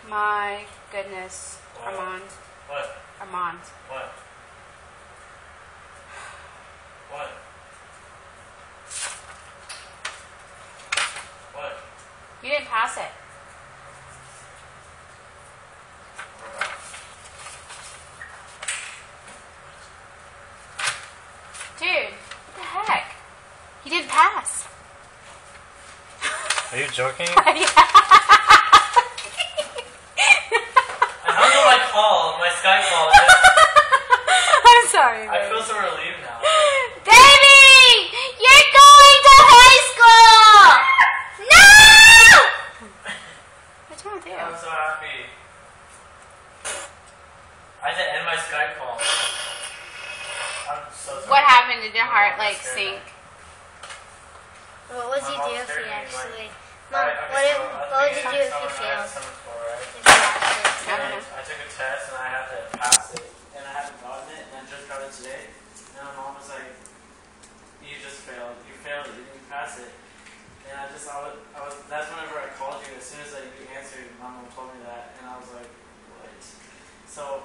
My goodness. What? Armand. What? Armand. What? What? What? You didn't pass it. Dude, what the heck? You didn't pass. Are you joking? Yeah. I hung up my call, my Skype call. I'm sorry. I feel so relieved now. Davey! You're going to high school! No! What's wrong with you? I'm so happy. I had to end my Skype call. I'm so sorry. What happened? Did your heart like sink? What would you do if you actually... Mom, Okay, what would you do if you failed? I don't know. I took a test and I had to pass it, and I hadn't gotten it, and I just got it today. And my mom was like, "You just failed. You failed it. You didn't pass it." And I was. That's whenever I called you. As soon as you answered, my mom told me that, and I was like, "What?" So